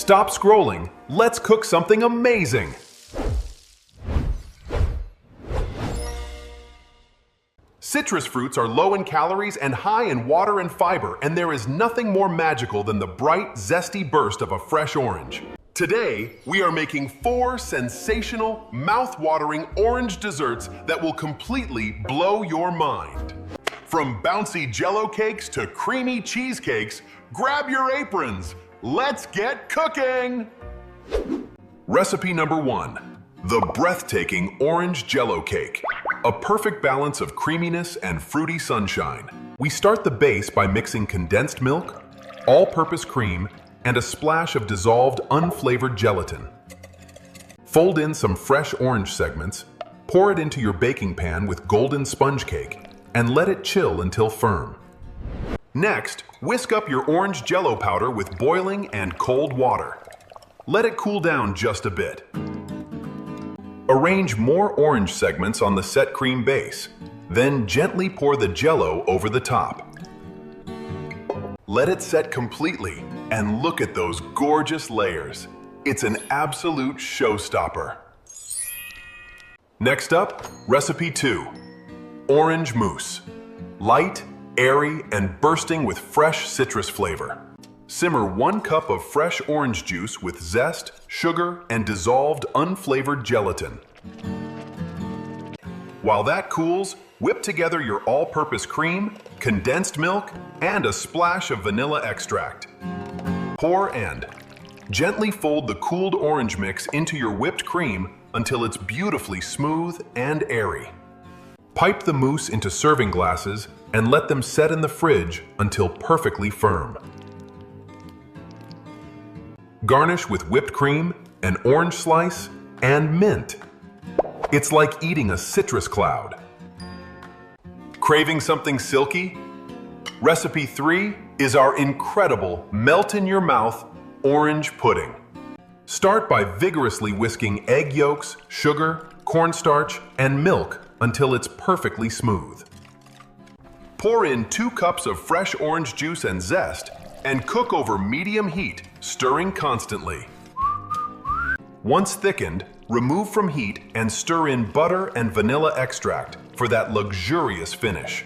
Stop scrolling. Let's cook something amazing. Citrus fruits are low in calories and high in water and fiber, and there is nothing more magical than the bright, zesty burst of a fresh orange. Today, we are making 4 sensational, mouth-watering orange desserts that will completely blow your mind. From bouncy Jello cakes to creamy cheesecakes, grab your aprons. Let's get cooking! Recipe number 1. The breathtaking Orange Jello Cake. A perfect balance of creaminess and fruity sunshine. We start the base by mixing condensed milk, all-purpose cream, and a splash of dissolved unflavored gelatin. Fold in some fresh orange segments, pour it into your baking pan with golden sponge cake, and let it chill until firm. Next, whisk up your orange Jello powder with boiling and cold water. Let it cool down just a bit. Arrange more orange segments on the set cream base, then gently pour the Jello over the top. Let it set completely, and look at those gorgeous layers. It's an absolute showstopper. Next up, recipe 2. Orange Mousse. Light, airy, and bursting with fresh citrus flavor. Simmer 1 cup of fresh orange juice with zest, sugar, and dissolved unflavored gelatin. While that cools, whip together your all-purpose cream, condensed milk, and a splash of vanilla extract. Pour and gently fold the cooled orange mix into your whipped cream until it's beautifully smooth and airy. Pipe the mousse into serving glasses and let them set in the fridge until perfectly firm. Garnish with whipped cream, an orange slice, and mint. It's like eating a citrus cloud. Craving something silky? Recipe 3 is our incredible melt-in-your-mouth orange pudding. Start by vigorously whisking egg yolks, sugar, cornstarch, and milk until it's perfectly smooth. Pour in 2 cups of fresh orange juice and zest and cook over medium heat, stirring constantly. Once thickened, remove from heat and stir in butter and vanilla extract for that luxurious finish.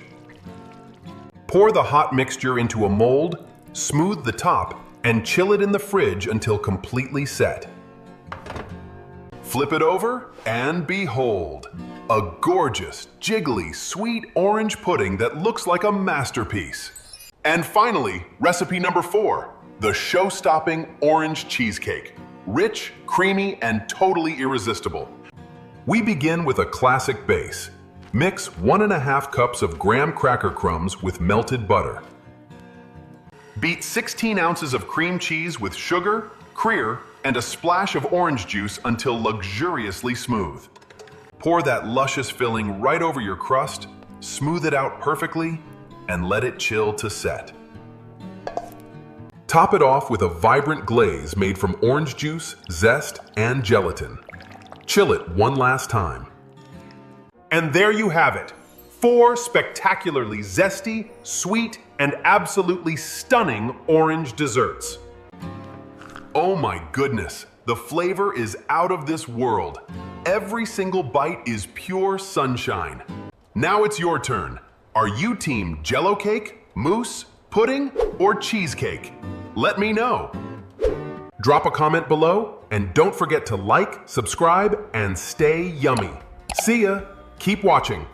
Pour the hot mixture into a mold, smooth the top, and chill it in the fridge until completely set. Flip it over, and behold, a gorgeous, jiggly, sweet orange pudding that looks like a masterpiece. And finally, recipe number 4, the show-stopping Orange Cheesecake. Rich, creamy, and totally irresistible. We begin with a classic base. Mix 1½ cups of graham cracker crumbs with melted butter. Beat 16 ounces of cream cheese with sugar, Gruyere, and a splash of orange juice until luxuriously smooth. Pour that luscious filling right over your crust, smooth it out perfectly, and let it chill to set. Top it off with a vibrant glaze made from orange juice, zest, and gelatin. Chill it one last time. And there you have it, 4 spectacularly zesty, sweet, and absolutely stunning orange desserts. Oh my goodness, the flavor is out of this world. Every single bite is pure sunshine. Now it's your turn. Are you team Jello cake, mousse, pudding, or cheesecake? Let me know. Drop a comment below, and don't forget to like, subscribe, and stay yummy. See ya! Keep watching.